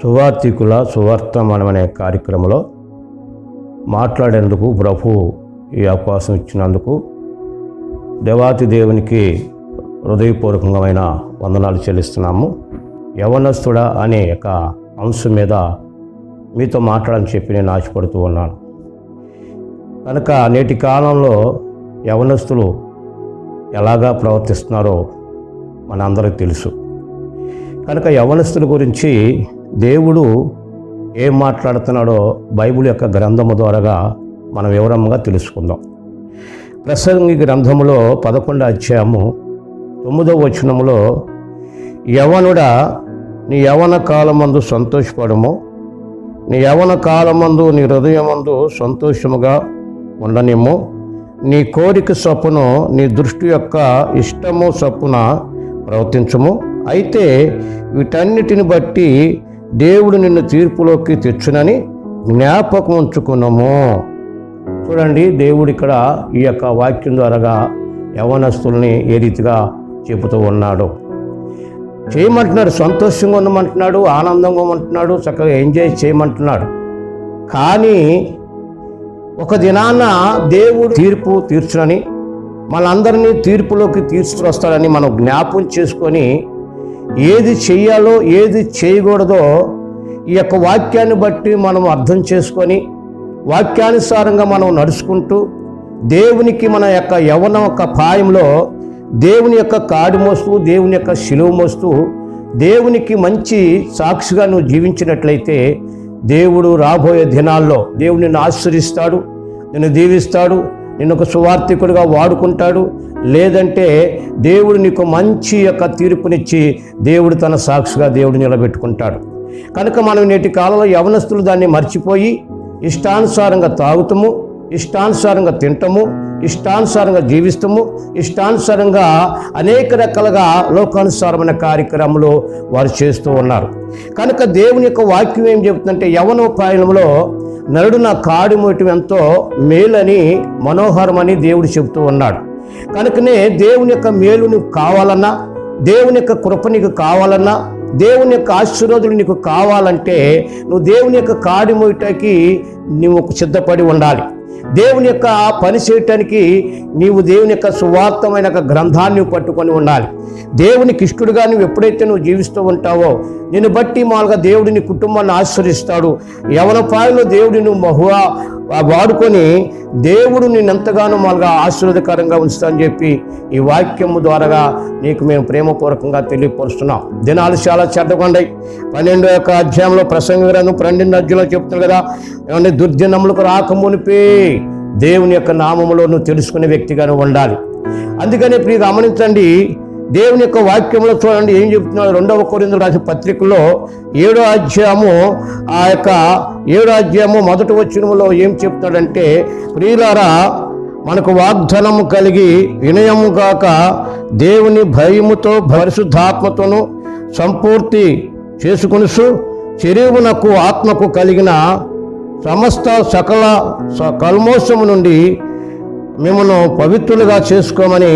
సువార్థికుల సువార్తమానం అనే కార్యక్రమంలో మాట్లాడేందుకు ప్రభు ఈ అవకాశం ఇచ్చినందుకు దేవాతి దేవునికి హృదయపూర్వకమైన వందనాలు చెల్లిస్తున్నాము. యవనస్తుడా అనే ఒక అంశం మీద మీతో మాట్లాడాలని చెప్పి నేను ఆశపడుతూ ఉన్నాను. కనుక నేటి కాలంలో యవనస్తులు ఎలాగా ప్రవర్తిస్తున్నారో మనందరికీ తెలుసు. కనుక యవనస్తుల గురించి దేవుడు ఏం మాట్లాడుతున్నాడో బైబిల్ యొక్క గ్రంథము ద్వారాగా మనం వివరంగా తెలుసుకుందాం. ప్రసంగి గ్రంథములో 11వ అధ్యాయము 9వ వచనములో, యవనుడా నీ యవన కాలమందు సంతోషపడము, నీ యవన కాలమందు నీ హృదయమందు సంతోషముగా ఉండనిమ్ము, నీ కోరిక చొప్పున నీ దృష్టి యొక్క ఇష్టము చొప్పున ప్రవర్తించము. అయితే వీటన్నిటిని బట్టి దేవుడు నిన్ను తీర్పులోకి తెచ్చునని జ్ఞాపకం ఉంచుకున్నాము. చూడండి, దేవుడు ఇక్కడ ఈ యొక్క వాక్యం ద్వారాగా యవనస్తుల్ని ఏ రీతిగా చెబుతూ ఉన్నాడు. చేయమంటున్నాడు, సంతోషంగా ఉండమంటున్నాడు, ఆనందంగా ఉండమంటున్నాడు, చక్కగా ఎంజాయ్ చేయమంటున్నాడు. కానీ ఒక దినాన దేవుడు తీర్పు తీర్చునని, మనందరినీ తీర్పులోకి తీసుకొస్తాడని మనం జ్ఞాపం చేసుకొని ఏది చెయ్యాలో ఏది చేయకూడదో ఈ యొక్క వాక్యాన్ని బట్టి మనం అర్థం చేసుకొని వాక్యానుసారంగా మనం నడుచుకుంటూ దేవునికి మన యొక్క యవ్వన యొక్క ప్రాయంలో దేవుని యొక్క కాడి మోస్తూ, దేవుని యొక్క శిలువ మోస్తూ దేవునికి మంచి సాక్షిగా నువ్వు జీవించినట్లయితే దేవుడు రాబోయే దినాల్లో దేవుడు నిన్ను ఆశీర్వదిస్తాడు, నిన్ను దీవిస్తాడు, నిన్ను ఒక సువార్థికుడిగా వాడుకుంటాడు. లేదంటే దేవుడు నీకు మంచి యొక్క తీర్పునిచ్చి దేవుడు తన సాక్షిగా దేవుడు నిలబెట్టుకుంటాడు. కనుక మనం నేటి కాలంలో యవనస్తులు దాన్ని మర్చిపోయి ఇష్టానుసారంగా తాగుతాము, ఇష్టానుసారంగా తింటాము, ఇష్టానుసారంగా జీవిస్తాము, ఇష్టానుసారంగా అనేక రకాలుగా లోకానుసారమైన కార్యక్రమాలు వారు చేస్తూ ఉన్నారు. కనుక దేవుని యొక్క వాక్యం ఏం చెబుతుందంటే, యవనోపాయంలో నరుడు నా కాడి మోయటం ఎంతో మేలని మనోహరమని దేవుడు చెబుతూ ఉన్నాడు. కనుకనే దేవుని యొక్క మేలు నీకు కావాలన్నా, దేవుని యొక్క కృప నీకు కావాలన్నా, దేవుని యొక్క ఆశీర్వాదాలు నీకు కావాలంటే నువ్వు దేవుని యొక్క కాడి మోయటానికి నువ్వు సిద్ధపడి ఉండాలి. దేవుని యొక్క పని చేయటానికి నీవు దేవుని యొక్క సువార్తమైన గ్రంథాన్ని పట్టుకొని ఉండాలి. దేవునికి ఇష్టడుగా నువ్వు ఎప్పుడైతే నువ్వు జీవిస్తూ ఉంటావో నిన్ను బట్టి మామూలుగా దేవుడు నీ కుటుంబాన్ని ఆశీర్వదిస్తాడు. యవన పాయలో దేవుడు నువ్వు మహువా వాడుకొని దేవుడు నిన్నెంతగానో మామూలుగా ఆశీర్వాదకరంగా ఉంచుతానని చెప్పి ఈ వాక్యము ద్వారాగా నీకు మేము ప్రేమపూర్వకంగా తెలియపరుస్తున్నాం. దినాలు చాలా చెడ్డకొండాయి. 12వ అధ్యాయంలో ప్రసంగి గ్రంథం 12వ అధ్యాయంలో చెప్తున్నారు కదా, ఏమంటే దుర్దినములకు రాకమునిపే దేవుని యొక్క నామములో నువ్వు తెలుసుకునే వ్యక్తిగాను ఉండాలి. అందుకని ఇప్పుడు గమనించండి, దేవుని యొక్క వాక్యంలో చూడండి ఏం చెప్తున్నాడు. 2వ కొరింథీయులకు రాసిన పత్రికలో 7వ అధ్యాయము ఆ యొక్క 7వ అధ్యాయము 1వ వచనములో ఏం చెప్తున్నాడంటే, ప్రియులారా మనకు వాగ్దానము కలిగి వినయము కాక దేవుని భయముతో పరిశుద్ధాత్మతోను సంపూర్తి చేసుకొనుచు శరీరమునకు ఆత్మకు కలిగిన సమస్త సకల కల్మోషము నుండి మిమ్మల్ని పవిత్రులుగా చేసుకోమని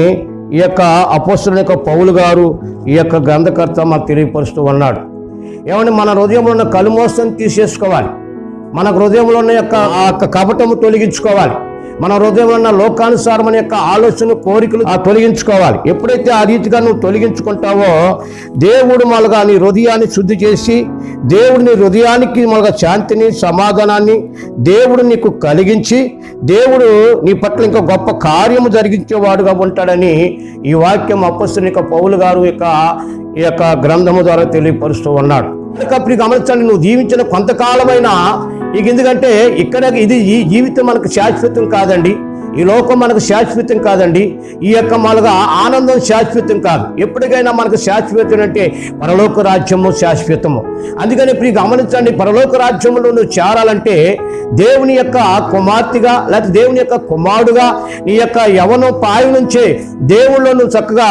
ఈ యొక్క అపోస్తలుని యొక్క పౌలు గారు ఈ యొక్క గ్రంథకర్త మాకు తెలియపరుస్తూ ఉన్నాడు. ఏమంటే మన హృదయంలో ఉన్న కల్మోషం తీసేసుకోవాలి, మన హృదయంలో ఉన్న యొక్క ఆ యొక్క కపటము తొలగించుకోవాలి, మన హృదయంలో ఉన్న లోకానుసారమైన యొక్క ఆలోచన కోరికలు తొలగించుకోవాలి. ఎప్పుడైతే ఆ రీతిగా నువ్వు తొలగించుకుంటావో దేవుడు మళ్ళగా నీ హృదయాన్ని శుద్ధి చేసి దేవుడు నీ హృదయానికి మళ్ళగా శాంతిని సమాధానాన్ని దేవుడు నీకు కలిగించి దేవుడు నీ పట్ల ఇంకా గొప్ప కార్యము జరిగించేవాడుగా ఉంటాడని ఈ వాక్యం అపోస్తలుని యొక్క పౌలు గారు ఈ యొక్క గ్రంథము ద్వారా తెలియపరుస్తూ ఉన్నాడు. అప్పుడు గమనించండి, నువ్వు జీవించిన కొంతకాలమైన ఎందుకంటే ఇక్కడ ఈ జీవితం మనకు శాశ్వతం కాదండి, ఈ లోకం మనకు శాశ్వతం కాదండి, ఈ యొక్క మనకు ఆనందం శాశ్వతం కాదు. ఎప్పటికైనా మనకు శాశ్వతం అంటే పరలోక రాజ్యము శాశ్వతము. అందుకని ఇప్పుడు గమనించండి, పరలోక రాజ్యంలో నువ్వు చేరాలంటే దేవుని యొక్క కుమార్తెగా లేకపోతే దేవుని యొక్క కుమారుడుగా నీ యొక్క యవనోపాయం నుంచే దేవుళ్ళో నువ్వు చక్కగా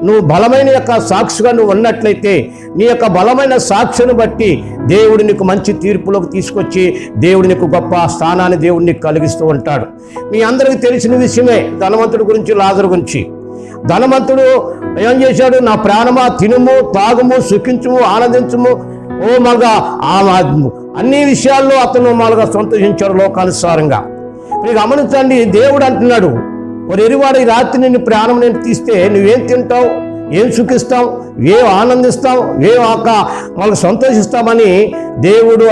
నువ్వు బలమైన యొక్క సాక్షిగా నువ్వు ఉన్నట్లయితే నీ యొక్క బలమైన సాక్షిని బట్టి దేవుడు నీకు మంచి తీర్పులోకి తీసుకొచ్చి దేవుడు నీకు గొప్ప స్థానాన్ని దేవుడు నీకు కలిగిస్తూ ఉంటాడు. మీ అందరికీ తెలిసిన విషయమే ధనవంతుడి గురించి, లాజరు గురించి. ధనవంతుడు ఏం చేశాడు? నా ప్రాణమా తినుము, తాగుము, సుఖించుము, ఆనందించుము, మళ్ళా అన్ని విషయాల్లో అతను మళ్ళగా సంతోషించాడు లోకానుసారంగా. మీరు గమనించండి, దేవుడు అంటున్నాడు, ఎరివాడు ఈ రాత్రి నిన్ను ప్రాణం నేను తీస్తే నువ్వేం తింటావు, ఏం సుఖిస్తాం, ఏం ఆనందిస్తాం, ఏం వాళ్ళకి సంతోషిస్తామని దేవుడు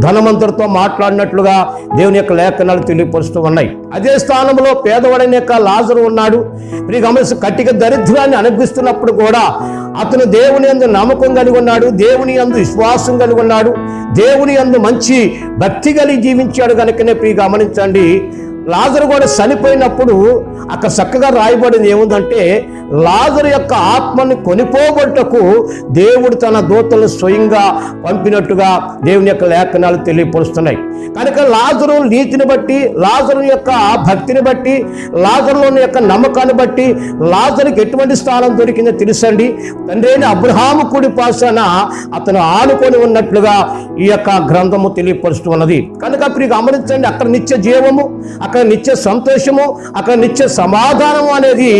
ధనవంతుడితో మాట్లాడినట్లుగా దేవుని యొక్క లేఖనాలు తెలియపరుస్తూ ఉన్నాయి. అదే స్థానంలో పేదవాడైన యొక్క లాజరు ఉన్నాడు. మీరు గమనించి కట్టిక దరిద్రాన్ని అనుభవిస్తున్నప్పుడు కూడా అతను దేవుని యందు నమ్మకం కలిగి ఉన్నాడు, దేవుని యందు విశ్వాసం కలిగి ఉన్నాడు, దేవుని యందు మంచి భక్తి కలిగి జీవించాడు. కనుకనే ప్రియ గమనించండి, లాజరు కూడా చనిపోయినప్పుడు అక్కడ చక్కగా రాయబడింది ఏముందంటే, లాజరు యొక్క ఆత్మని కొనిపోబట్టకు దేవుడు తన దూతలను స్వయంగా పంపినట్టుగా దేవుని యొక్క లేఖనాలు తెలియపరుస్తున్నాయి. కనుక లాజరు నీతిని బట్టి, లాజరు యొక్క భక్తిని బట్టి, లాజరులోని యొక్క నమ్మకాన్ని బట్టి లాజరుకి ఎటువంటి స్థానం దొరికిందో తెలుసండి. తండ్రి అయిన అబ్రహాము కుడి పాశాన అతను ఆనుకొని ఉన్నట్లుగా ఈ యొక్క గ్రంథము తెలియపరుస్తూ ఉన్నది. కనుక ఇప్పుడు గమనించండి, అక్కడ నిత్య జీవము, అక్కడ నిత్య సంతోషము, అక్కడ నిత్య సమాధానము అనేది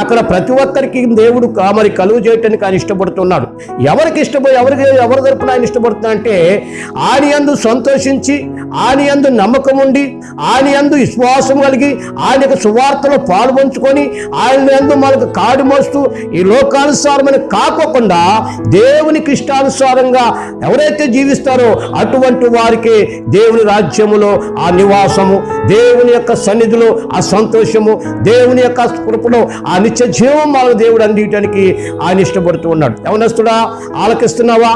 అక్కడ ప్రతి ఒక్కరికి దేవుడు మరి కలుగు చేయటానికి ఆయన ఇష్టపడుతున్నాడు. ఎవరి తరపున ఆయన ఇష్టపడుతున్నా అంటే, ఆయన యందు సంతోషించి, ఆయన యందు నమ్మకం ఉండి, ఆయన యందు విశ్వాసం కలిగి, ఆయన యొక్క సువార్తలో పాల్పంచుకొని, ఆయన యందు మనకు కాడి మోస్తూ ఈ లోకానుసారమని కాకోకుండా దేవునికి ఇష్టానుసారంగా ఎవరైతే జీవిస్తారో అటువంటి వారికి దేవుని రాజ్యములో ఆ నివాసము, దేవుని యొక్క సన్నిధిలో ఆ సంతోషము, దేవుని యొక్క కృపలో ఆ నిత్య జీవం మన దేవుడు అందించడానికి ఆయన ఇష్టపడుతూ ఉన్నాడు. యవనస్తుడా ఆలకిస్తున్నావా?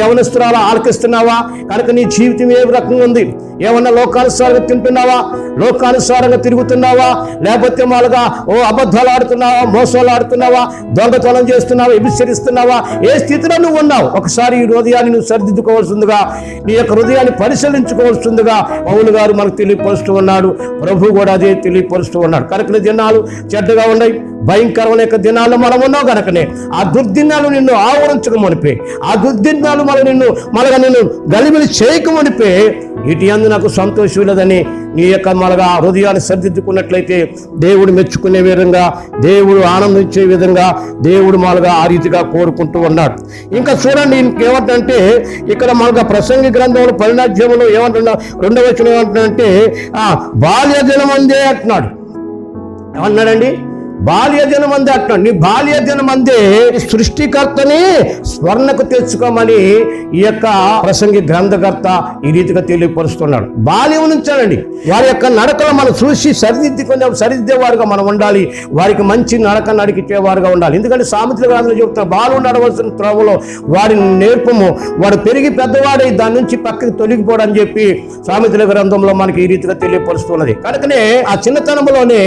యవనస్తురాలా ఆలకిస్తున్నావా? కనుక నీ జీవితం ఏ రకంగా ఉంది? ఏమన్నా లోకానుసారంగా తింటున్నావా, లోకానుసారంగా తిరుగుతున్నావా, లేకపోతే మాలుగా అబద్ధాలు ఆడుతున్నావా, మోసాలు ఆడుతున్నావా, దొంగతనం చేస్తున్నావా, విభజిస్తున్నావా? ఏ స్థితిలో నువ్వు ఉన్నావు? ఒకసారి ఈ హృదయాన్ని నువ్వు సరిదిద్దుకోవాల్సిందిగా, నీ యొక్క హృదయాన్ని పరిశీలించుకోవాల్సిందిగా పౌలు గారు మనకు తెలియపరుస్తూ ఉన్నాడు. ప్రభు కూడా అదే తెలియపరుస్తూ ఉన్నాడు. కనుక దినాలు చెడ్డగా ఉన్నాయి, భయంకరమైన యొక్క దినాల్లో మనం ఉన్నావు. కనుకనే ఆ దుర్దినాలు నిన్ను ఆవరించకమనిపే, ఆ దుర్దినాలు నిన్ను గలిబిలి చేయకమనిపే, ఇటు అందు నాకు సంతోషం లేదని నీ యొక్క హృదయాన్ని సరిదిద్దుకున్నట్లయితే దేవుడు మెచ్చుకునే విధంగా, దేవుడు ఆనందించే విధంగా దేవుడు ఆ రీతిగా కోరుకుంటూ ఉన్నాడు. ఇంకా చూడండి, ఇంకేమంటే ఇక్కడ ప్రసంగి గ్రంథంలో 12వ అధ్యాయంలో ఏమంటున్నా, 2వ వచనం ఏమంటున్నాడంటే, బాల్య దినమందే అంటున్నాడు. ఏమన్నాడండి? బాల్య దినమందే అంటున్నాడు. నీ బాల్య దినమందే సృష్టికర్తని స్వర్ణకు తెచ్చుకోమని ఈ యొక్క ప్రసంగి గ్రంథకర్త ఈ రీతిగా తెలియపరుస్తున్నాడు. బాల్యం నుంచానండి వారి యొక్క నడకలు మనం చూసి సరిదిద్దేవారుగా మనం ఉండాలి, వారికి మంచి నడక నడికిచ్చేవారుగా ఉండాలి. ఎందుకంటే సామెతల గ్రంథంలో చెబుతున్నారు, బాలు నడవలసిన త్రోవలో వారిని నేర్పము, వాడు పెరిగి పెద్దవాడై దాని నుంచి పక్కకి తొలగిపోవడం చెప్పి సామెతల గ్రంథంలో మనకి ఈ రీతిగా తెలియపరుస్తున్నది. కనుకనే ఆ చిన్నతనంలోనే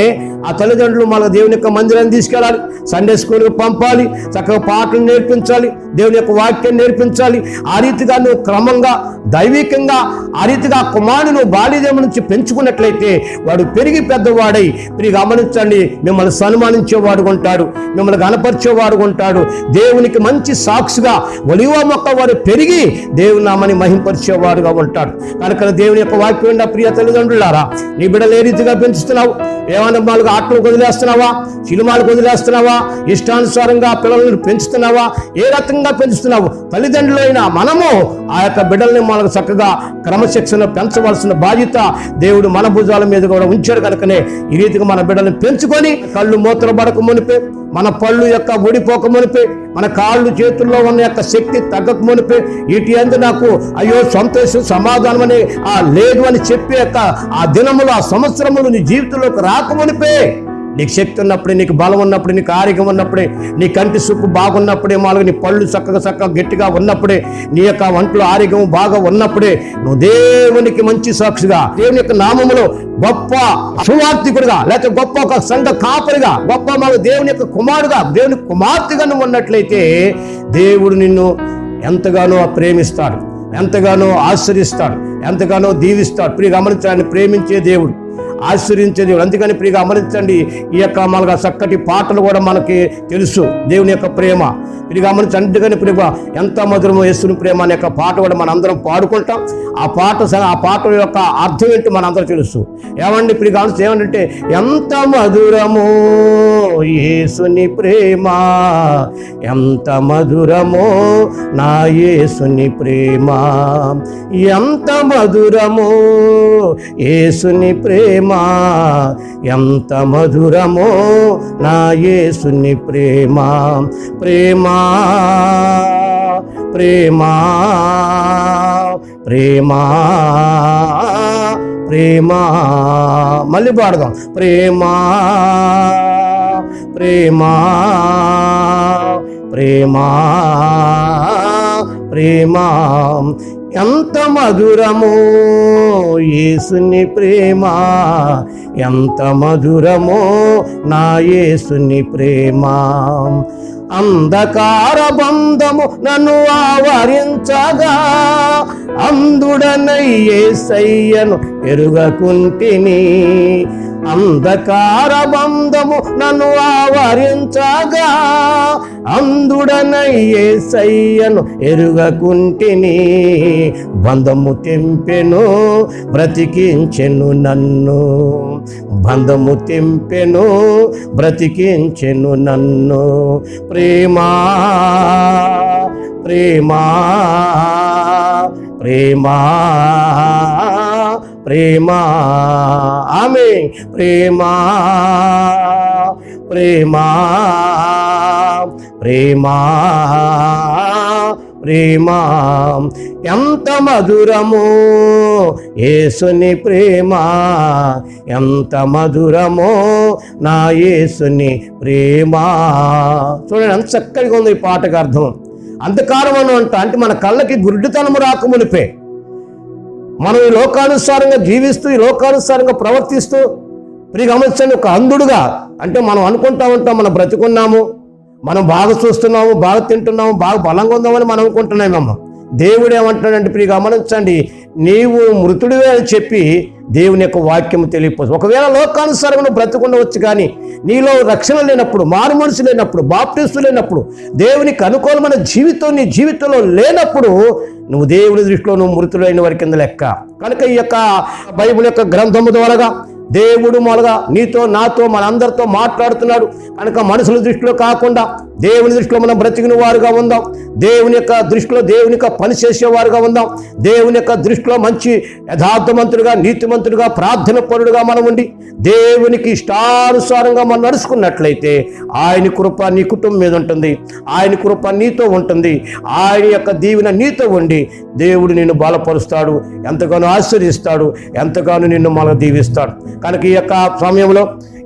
ఆ తల్లిదండ్రులు మన దేవుని యొక్క మందిరాన్ని తీసుకెళ్ళాలి, సండే స్కూల్కి పంపాలి, చక్కగా పాటలు నేర్పించాలి, దేవుని యొక్క వాక్యాన్ని నేర్పించాలి. ఆ రీతిగా నువ్వు క్రమంగా దైవికంగా ఆ రీతిగా కుమారుని నువ్వు బాల్యదేవం నుంచి పెంచుకున్నట్లయితే వాడు పెరిగి పెద్దవాడై మీరు గమనించండి, మిమ్మల్ని సన్మానించేవాడు ఉంటాడు, మిమ్మల్ని గణపరిచేవాడు ఉంటాడు, దేవునికి మంచి సాక్షిగా ఒలివ మొక్క వాడు పెరిగి దేవుని నామని మహింపరిచేవాడుగా ఉంటాడు. కనుక దేవుని యొక్క వాక్యం ప్రియ తల్లిదండ్రులారా, నీ బిడ్డలు ఏ రీతిగా పెంచుతున్నావు? ఏమన్నా వాళ్ళకి ఆటలకు వదిలేస్తున్నావా, సినిమాలకు వదిలేస్తున్నావా, ఇష్టానుసారంగా పిల్లలను పెంచుతున్నావా, ఏ రకంగా పెంచుతున్నావు? తల్లిదండ్రులైన మనము ఆ యొక్క బిడ్డల్ని మనకు చక్కగా క్రమశిక్షణ పెంచవలసిన బాధ్యత దేవుడు మన భుజాల మీద కూడా ఉంచాడు. కనుకనే ఈ రీతిగా మన బిడ్డల్ని పెంచుకొని కళ్ళు మూత్రపడక మునిపే, మన పళ్ళు యొక్క ఊడిపోక మునిపే, మన కాళ్ళు చేతుల్లో ఉన్న యొక్క శక్తి తగ్గక మునిపే, వీటి అందు నాకు అయ్యో సంతోషం సమాధానం అని లేదు అని చెప్పే యొక్క ఆ దినములు, ఆ సంవత్సరములు నీ జీవితంలోకి రాకమునిపే, నీకు శక్తి ఉన్నప్పుడే, నీకు బలం ఉన్నప్పుడే, నీకు ఆరోగ్యం ఉన్నప్పుడే, నీ కంటి సుప్పు బాగున్నప్పుడే, మాలుగా నీ పళ్ళు చక్కగా గట్టిగా ఉన్నప్పుడే, నీ యొక్క వంటలో ఆరోగ్యం బాగా ఉన్నప్పుడే నువ్వు దేవునికి మంచి సాక్షిగా, దేవుని యొక్క నామములో గొప్ప సువార్థికుడిగా, లేకపోతే గొప్ప ఒక సంఘ కాపరిగా, గొప్ప మన దేవుని యొక్క కుమారుడుగా, దేవుని కుమార్తెగా నువ్వు ఉన్నట్లయితే దేవుడు నిన్ను ఎంతగానో ప్రేమిస్తాడు, ఎంతగానో ఆశ్రయిస్తాడు, ఎంతగానో దీవిస్తాడు. ప్రియ గమనించాలని ప్రేమించే దేవుడు, ఆశ్చర్యించే దేవుడు. అందుకని ప్రియ గమనించండి, ఈ యొక్క మనకు చక్కటి పాటలు కూడా మనకి తెలుసు, దేవుని యొక్క ప్రేమ. ప్రియ గమనించి, అందుకని ప్రియ ఎంత మధురమో యేసుని ప్రేమ అనే యొక్క పాట కూడా మనం అందరం పాడుకుంటాం. ఆ పాట యొక్క అర్థం ఏంటి మనందరం తెలుసు. ఏమండి ప్రియ గమనించి, ఏమంటే ఎంత మధురమో యేసుని ప్రేమ ఎంత మధురమో నా యేసుని ప్రేమ ఎంత మధురమో యేసుని ప్రేమ ఎంత మధురమో నా యేసుని ప్రేమ ప్రేమ ప్రేమ ప్రేమ ప్రేమ మళ్ళీ పాడదాం ప్రేమ ప్రేమ ప్రేమ ప్రేమ ఎంత మధురమో యేసుని ప్రేమ ఎంత మధురమో నా యేసుని ప్రేమ అంధకార బంధము నన్ను ఆవరించగా అంధుడనై యేసయ్యను ఎరుగకుంటిని అంధకార బంధము నన్ను ఆవరించగా అంధుడనై యేసయ్యను ఎరుగకుంటిని బంధము తెంపెను బ్రతికించెను నన్ను బంధము తెంపెను బ్రతికించెను నన్ను ప్రేమ ప్రేమ ప్రేమ ప్రేమ ఆమేన్ ప్రేమ ప్రేమ ప్రేమ ప్రేమ ఎంత మధురమో యేసుని ప్రేమ ఎంత మధురమో నా యేసుని ప్రేమ. చూడండి ఎంత చక్కగా ఉంది ఈ పాటకు అర్థం. అంధకారం అంటే మన కళ్ళకి గుడ్డితనము రాకమునిపే మనం ఈ లోకానుసారంగా జీవిస్తూ ఈ లోకానుసారంగా ప్రవర్తిస్తూ గమనించండి, ఒక అంధుడుగా అంటే మనం అనుకుంటా ఉంటాం మనం బ్రతికున్నాము, మనం బాగా చూస్తున్నాము, బాగా తింటున్నాము, బాగా బలంగా ఉందామని మనం అనుకుంటున్నామమ్మ. దేవుడు ఏమంటాడంటే గమనించండి, నీవు మృతుడివే అని చెప్పి దేవుని యొక్క వాక్యం తెలియపోతుంది. ఒకవేళ లోకానుసారంగా బ్రతుకుండవచ్చు, కానీ నీలో రక్షణ లేనప్పుడు, మారు మనసు లేనప్పుడు, బాప్టిస్టు లేనప్పుడు, దేవునికి అనుకూలమైన జీవితం నీ జీవితంలో లేనప్పుడు నువ్వు దేవుని దృష్టిలో నువ్వు మృతుడైన వారి కింద లెక్క. కనుక ఈ యొక్క బైబిల్ యొక్క గ్రంథము ద్వారాగా దేవుడు మొదలుగా నీతో నాతో మనందరితో మాట్లాడుతున్నాడు. కనుక మనుషుల దృష్టిలో కాకుండా దేవుని దృష్టిలో మనం బ్రతికిన వారుగా ఉందాం. దేవుని యొక్క దృష్టిలో దేవుని యొక్క పని చేసేవారుగా ఉందాం. దేవుని యొక్క దృష్టిలో మంచి యథార్థవంతుడిగా, నీతిమంతుడిగా, ప్రార్థన పరుడుగా మనం ఉండి దేవునికి ఇష్టానుసారంగా మనం నడుచుకున్నట్లయితే ఆయన కృప నీ కుటుంబం మీద ఉంటుంది, ఆయన కృప నీతో ఉంటుంది, ఆయన యొక్క దీవెన నీతో ఉండి దేవుడు నిన్ను బలపరుస్తాడు, ఎంతగానో ఆశీర్వదిస్తాడు, ఎంతగానో నిన్ను మన దీవిస్తాడు. కనుక ఈ యొక్క సమయంలో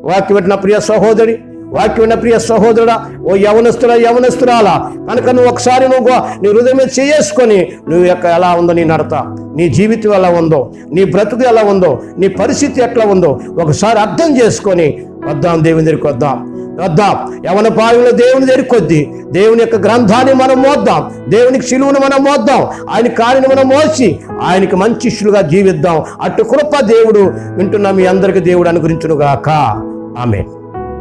వాక్యం వింటున్న ప్రియ సహోదరి, వాక్యం విన్న ప్రియ సహోదరుడా, ఓ యవనస్తురాలా, కనుక నువ్వు ఒకసారి నీ హృదయం మీద చేసుకొని నువ్వు యొక్క ఎలా ఉందో నీ నడత, నీ జీవితం ఎలా ఉందో, నీ బ్రతుకు ఎలా ఉందో, నీ పరిస్థితి ఎట్లా ఉందో ఒకసారి అర్థం చేసుకొని వద్దాం, దేవుని దగ్గరికి వద్దాం. యవన పాలనలో దేవుని దగ్గరికి కొద్ది దేవుని యొక్క గ్రంథాన్ని మనం మోద్దాం, దేవునికి శిలువను మనం మోద్దాం, ఆయన కార్యని మనం మోసి ఆయనకి మంచి శిష్యులుగా జీవిద్దాం. అటు కృప దేవుడు వింటున్న మీ అందరికీ దేవుడు అనుగ్రహించునుగాక. ఆమేన్.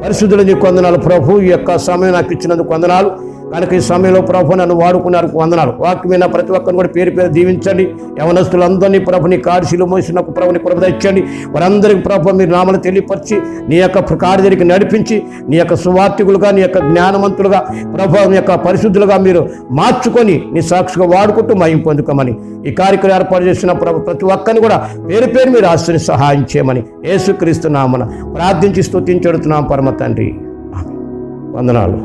పరిశుద్ధులు నీకు వందనాలు ప్రభు, ఈ యొక్క సమయం నాకు ఇచ్చినందుకు వందనాలు. కనుక ఈ సమయంలో ప్రభు నన్ను వాడుకున్నారు వందనాలు. వాక్యమైన ప్రతి ఒక్కరిని కూడా పేరు పేరు దీవించండి. యవనస్తులందరినీ ప్రభుని కార్యశీలు మోసినకు ప్రభుని కృప ఇచ్చండి. వారందరికీ ప్రభు మీరు నామను తెలియపరిచి నీ యొక్క కార్యదరికి నడిపించి నీ యొక్క సువార్థికులుగా, నీ యొక్క జ్ఞానవంతులుగా, ప్రభు నీ యొక్క పరిశుద్ధులుగా మీరు మార్చుకొని నీ సాక్షిగా వాడుకుంటూ మహిమ పొందుకోమని ఈ కార్యక్రమం ఏర్పాటు చేసిన ప్రభు ప్రతి ఒక్కరిని కూడా పేరు పేరు మీరు ఆశ్రయి సహాయం చేయమని యేసుక్రీస్తు నామమున ప్రార్థించి స్తుతించి అడుగుతున్నాం పరమ తండ్రి. వందనాలు.